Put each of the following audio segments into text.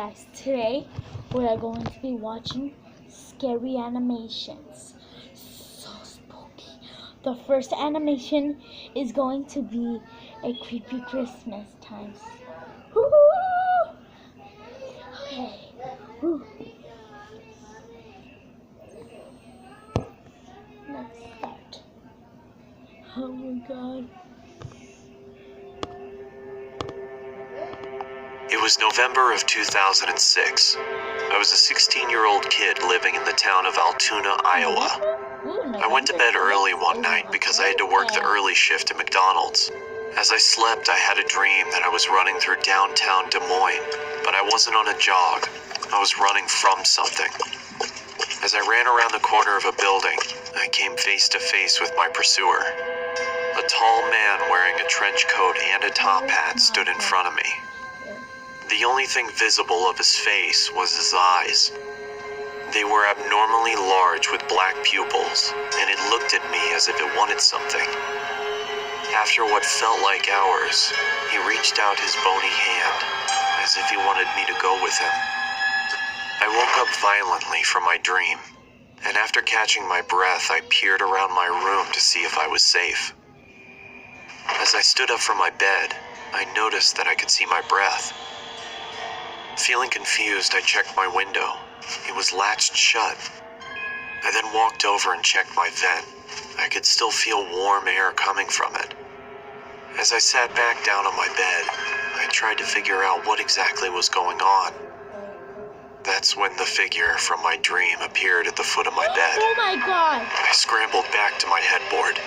guys, today we are going to be watching scary animations. So spooky. The first animation is going to be a creepy Christmas time. Woo-hoo! Okay. Woo. Let's start. Oh my god. It was November of 2006. I was a 16-year-old kid living in the town of Altoona, Iowa. I went to bed early one night because I had to work the early shift at McDonald's. As I slept, I had a dream that I was running through downtown Des Moines, but I wasn't on a jog. I was running from something. As I ran around the corner of a building, I came face to face with my pursuer. A tall man wearing a trench coat and a top hat stood in front of me. The only thing visible of his face was his eyes. They were abnormally large with black pupils, and it looked at me as if it wanted something. After what felt like hours, he reached out his bony hand, as if he wanted me to go with him. I woke up violently from my dream, and after catching my breath, I peered around my room to see if I was safe. As I stood up from my bed, I noticed that I could see my breath. Feeling confused, I checked my window. It was latched shut. I then walked over and checked my vent. I could still feel warm air coming from it. As I sat back down on my bed, I tried to figure out what exactly was going on. That's when the figure from my dream appeared at the foot of my bed. Oh my god! I scrambled back to my headboard.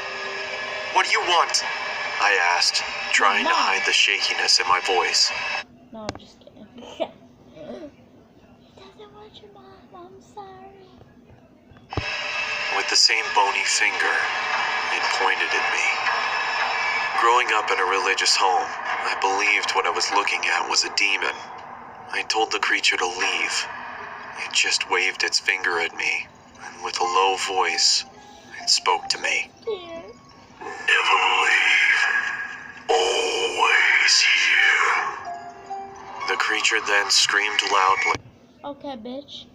"What do you want?" I asked, trying to hide the shakiness in my voice. No, I'm just kidding. He doesn't want your mom, I'm sorry. With the same bony finger, it pointed at me. Growing up in a religious home, I believed what I was looking at was a demon. I told the creature to leave. It just waved its finger at me, and with a low voice, it spoke to me. "Never leave. Always here." The creature then screamed loudly. Okay, bitch.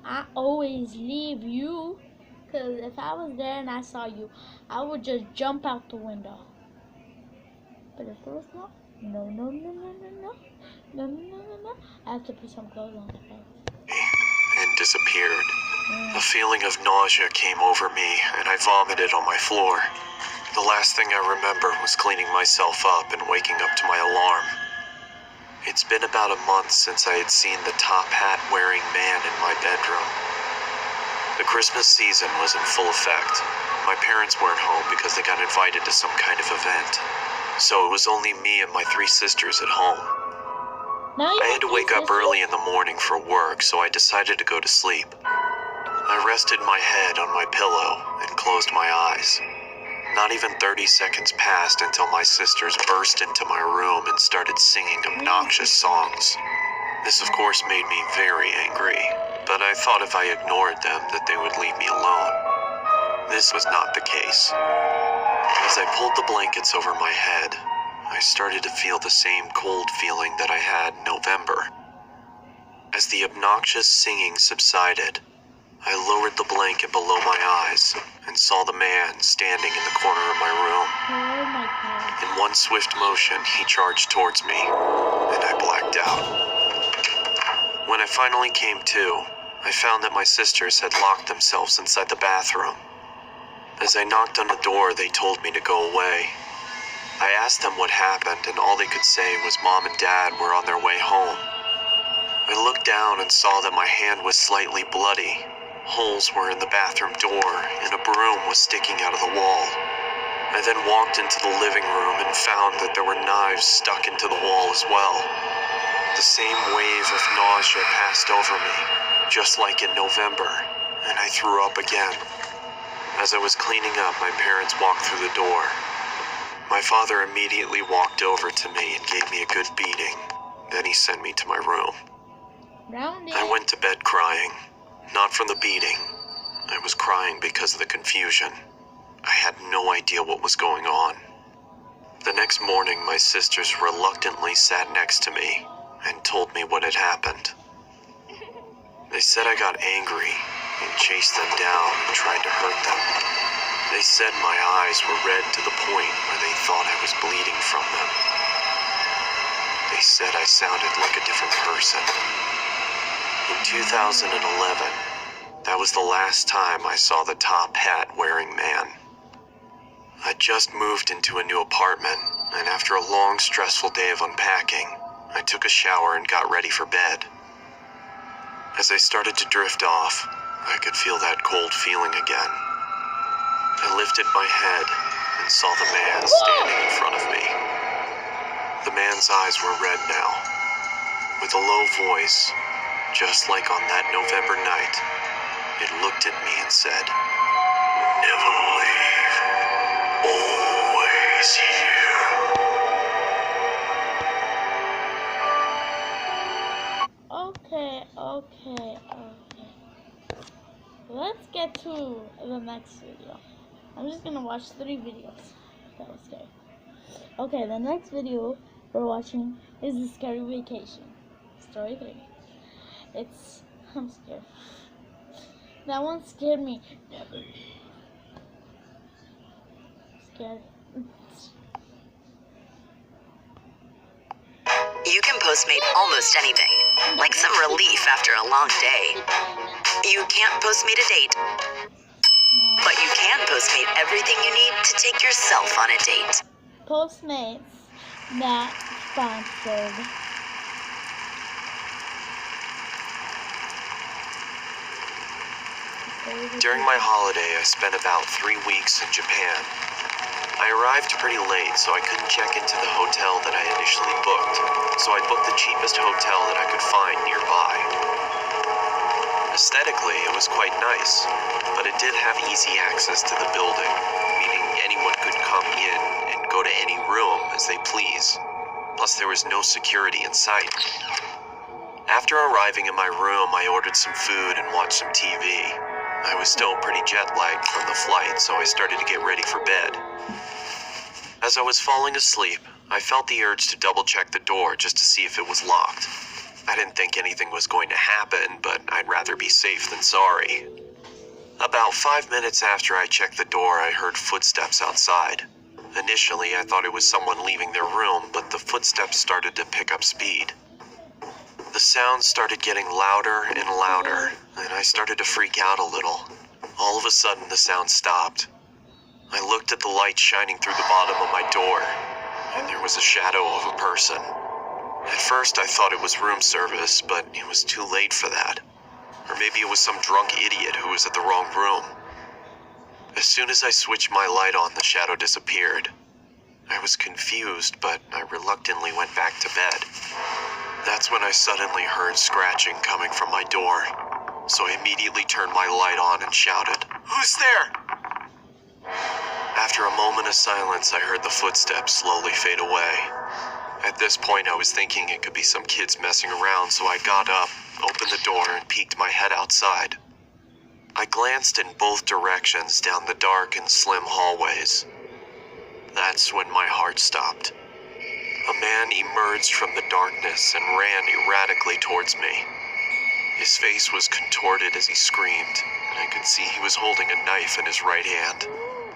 I always leave you. Because if I was there and I saw you, I would just jump out the window. But if there was no, no. I have to put some clothes on. And disappeared. A feeling of nausea came over me, and I vomited on my floor. The last thing I remember was cleaning myself up and waking up to my alarm. It's been about a month since I had seen the top hat wearing man in my bedroom. The Christmas season was in full effect. My parents weren't home because they got invited to some kind of event. So it was only me and my 3 sisters at home. I had to wake up early in the morning for work, so I decided to go to sleep. I rested my head on my pillow and closed my eyes. Not even 30 seconds passed until my sisters burst into my room and started singing obnoxious songs. This, of course, made me very angry, but I thought if I ignored them that they would leave me alone. This was not the case. As I pulled the blankets over my head, I started to feel the same cold feeling that I had in November. As the obnoxious singing subsided, I lowered the blanket below my eyes and saw the man standing in the corner of my room. Oh my god. In one swift motion, he charged towards me, and I blacked out. When I finally came to, I found that my sisters had locked themselves inside the bathroom. As I knocked on the door, they told me to go away. I asked them what happened, and all they could say was Mom and Dad were on their way home. I looked down and saw that my hand was slightly bloody. Holes were in the bathroom door, and a broom was sticking out of the wall. I then walked into the living room and found that there were knives stuck into the wall as well. The same wave of nausea passed over me, just like in November, and I threw up again. As I was cleaning up, my parents walked through the door. My father immediately walked over to me and gave me a good beating. Then he sent me to my room. I went to bed crying. Not from the beating. I was crying because of the confusion. I had no idea what was going on. The next morning, my sisters reluctantly sat next to me and told me what had happened. They said I got angry and chased them down and tried to hurt them. They said my eyes were red to the point where they thought I was bleeding from them. They said I sounded like a different person. In 2011, that was the last time I saw the top hat wearing man. I just moved into a new apartment, and after a long, stressful day of unpacking, I took a shower and got ready for bed. As I started to drift off, I could feel that cold feeling again. I lifted my head and saw the man standing in front of me. The man's eyes were red now. With a low voice, just like on that November night, it looked at me and said, "Never leave, always here." Okay. Let's get to the next video. I'm just gonna watch 3 videos. That was scary. Okay, the next video we're watching is The Scary Vacation. Story 3. I'm scared. That one scared me. Never leave. Scared. You can Postmate almost anything, like some relief after a long day. You can't Postmate a date, but you can Postmate everything you need to take yourself on a date. Postmates, not sponsored. During my holiday, I spent about 3 weeks in Japan. I arrived pretty late, so I couldn't check into the hotel that I initially booked, so I booked the cheapest hotel that I could find nearby. Aesthetically, it was quite nice, but it did have easy access to the building, meaning anyone could come in and go to any room as they please. Plus, there was no security in sight. After arriving in my room, I ordered some food and watched some TV. I was still pretty jet-lagged from the flight, so I started to get ready for bed. As I was falling asleep, I felt the urge to double-check the door just to see if it was locked. I didn't think anything was going to happen, but I'd rather be safe than sorry. About 5 minutes after I checked the door, I heard footsteps outside. Initially, I thought it was someone leaving their room, but the footsteps started to pick up speed. The sound started getting louder and louder, and I started to freak out a little. All of a sudden, the sound stopped. I looked at the light shining through the bottom of my door, and there was a shadow of a person. At first, I thought it was room service, but it was too late for that. Or maybe it was some drunk idiot who was at the wrong room. As soon as I switched my light on, the shadow disappeared. I was confused, but I reluctantly went back to bed. That's when I suddenly heard scratching coming from my door, so I immediately turned my light on and shouted, "Who's there?" After a moment of silence, I heard the footsteps slowly fade away. At this point, I was thinking it could be some kids messing around, so I got up, opened the door, and peeked my head outside. I glanced in both directions down the dark and slim hallways. That's when my heart stopped. A man emerged from the darkness and ran erratically towards me. His face was contorted as he screamed, and I could see he was holding a knife in his right hand.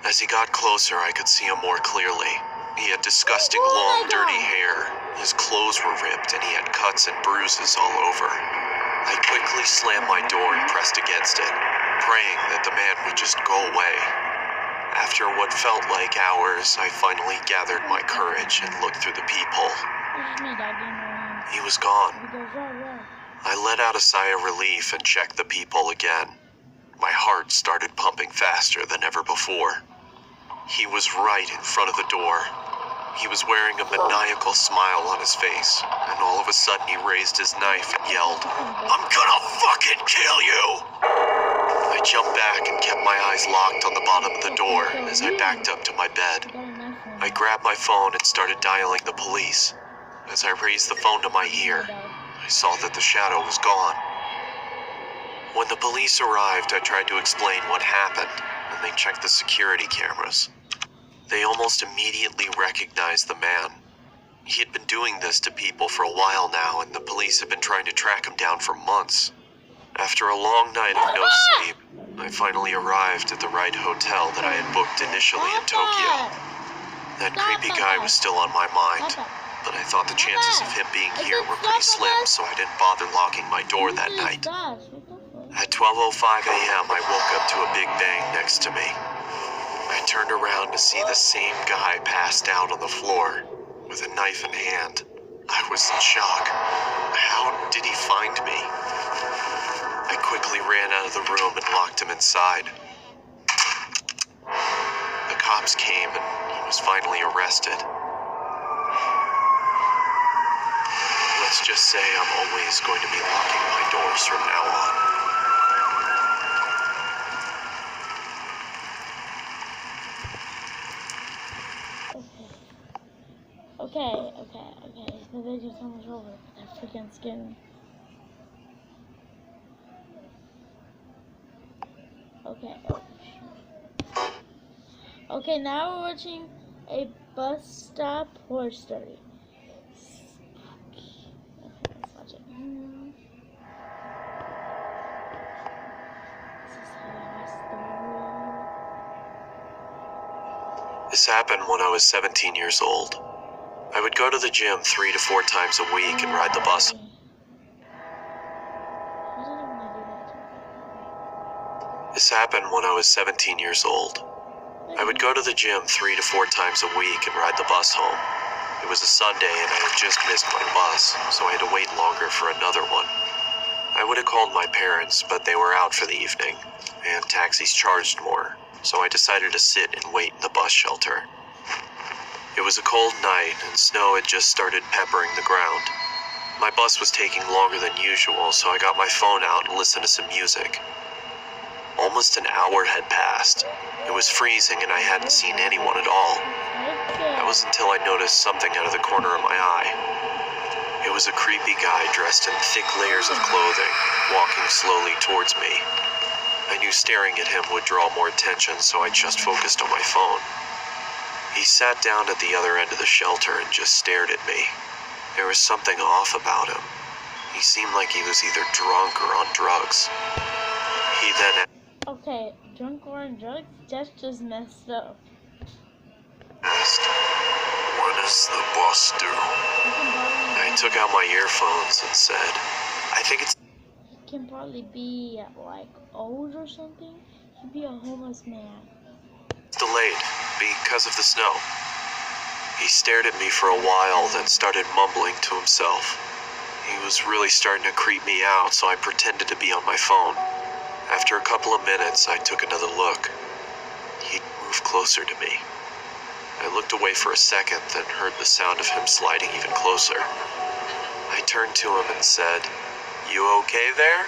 As he got closer, I could see him more clearly. He had disgusting long, dirty hair, his clothes were ripped, and he had cuts and bruises all over. I quickly slammed my door and pressed against it, praying that the man would just go away. After what felt like hours, I finally gathered my courage and looked through the peephole. He was gone. I let out a sigh of relief and checked the peephole again. My heart started pumping faster than ever before. He was right in front of the door. He was wearing a maniacal smile on his face, and all of a sudden he raised his knife and yelled, "I'm gonna fucking kill you!" I jumped back and kept my eyes locked on the bottom of the door as I backed up to my bed. I grabbed my phone and started dialing the police. As I raised the phone to my ear, I saw that the shadow was gone. When the police arrived, I tried to explain what happened, and they checked the security cameras. They almost immediately recognized the man. He had been doing this to people for a while now, and the police had been trying to track him down for months. After a long night of no sleep, I finally arrived at the right hotel that I had booked initially in Tokyo. That creepy guy was still on my mind, but I thought the chances of him being here were pretty slim, so I didn't bother locking my door that night. At 12:05 a.m., I woke up to a big bang next to me. I turned around to see the same guy passed out on the floor with a knife in hand. I was in shock. How did he find me? I quickly ran out of the room and locked him inside. The cops came and he was finally arrested. Let's just say I'm always going to be locking my doors from now on. Okay. The video's almost over. That freaking scared me. Okay, now we're watching a bus stop horror story. Okay, let's watch it. This is horror story. This happened when I was 17 years old. I would go to the gym 3 to 4 times a week and ride the bus. This happened when I was 17 years old. I would go to the gym 3 to 4 times a week and ride the bus home. It was a Sunday and I had just missed my bus, so I had to wait longer for another one. I would have called my parents, but they were out for the evening, and taxis charged more, so I decided to sit and wait in the bus shelter. It was a cold night, and snow had just started peppering the ground. My bus was taking longer than usual, so I got my phone out and listened to some music. Almost an hour had passed. It was freezing, and I hadn't seen anyone at all. That was until I noticed something out of the corner of my eye. It was a creepy guy dressed in thick layers of clothing, walking slowly towards me. I knew staring at him would draw more attention, so I just focused on my phone. He sat down at the other end of the shelter and just stared at me. There was something off about him. He seemed like he was either drunk or on drugs. He then Okay, drunk or on drugs? That's just messed up. asked, "What does the bus do?" I took out my earphones and said, "I think it's..." He can probably be like old or something. He'd be a homeless man. delayed because of the snow. He stared at me for a while, then started mumbling to himself. He was really starting to creep me out, so I pretended to be on my phone. After a couple of minutes, I took another look. He'd moved closer to me. I looked away for a second, then heard the sound of him sliding even closer. I turned to him and said, "You okay there?"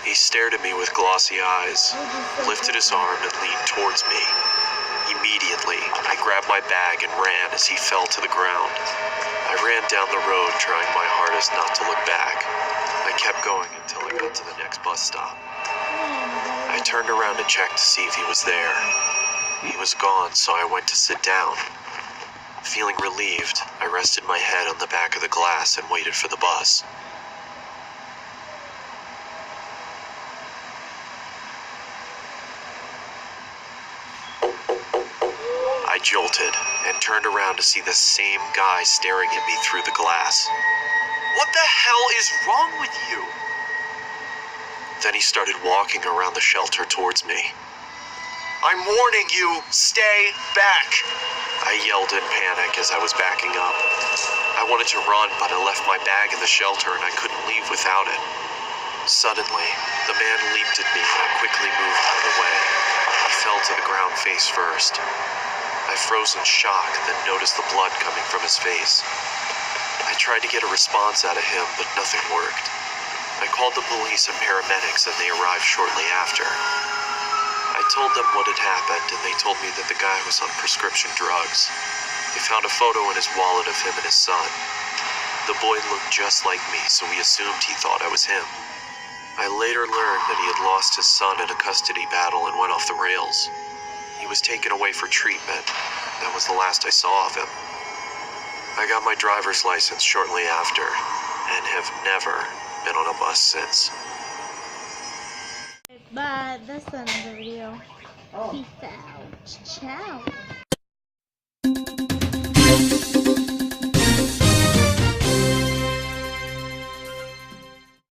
He stared at me with glossy eyes, lifted his arm and leaned towards me. Immediately, I grabbed my bag and ran as he fell to the ground. I ran down the road, trying my hardest not to look back. I kept going until I got to the next bus stop. I turned around to check to see if he was there. He was gone, so I went to sit down. Feeling relieved, I rested my head on the back of the glass and waited for the bus. I jolted and turned around to see the same guy staring at me through the glass. "What the hell is wrong with you?" Then he started walking around the shelter towards me. "I'm warning you, stay back!" I yelled in panic as I was backing up. I wanted to run, but I left my bag in the shelter and I couldn't leave without it. Suddenly, the man leaped at me and I quickly moved out of the way. He fell to the ground face first. I froze in shock, then noticed the blood coming from his face. I tried to get a response out of him, but nothing worked. I called the police and paramedics and they arrived shortly after. I told them what had happened and they told me that the guy was on prescription drugs. They found a photo in his wallet of him and his son. The boy looked just like me, so we assumed he thought I was him. I later learned that he had lost his son in a custody battle and went off the rails. He was taken away for treatment. That was the last I saw of him. I got my driver's license shortly after and have never been on a bus since. But that's another video. Peace out. Ciao.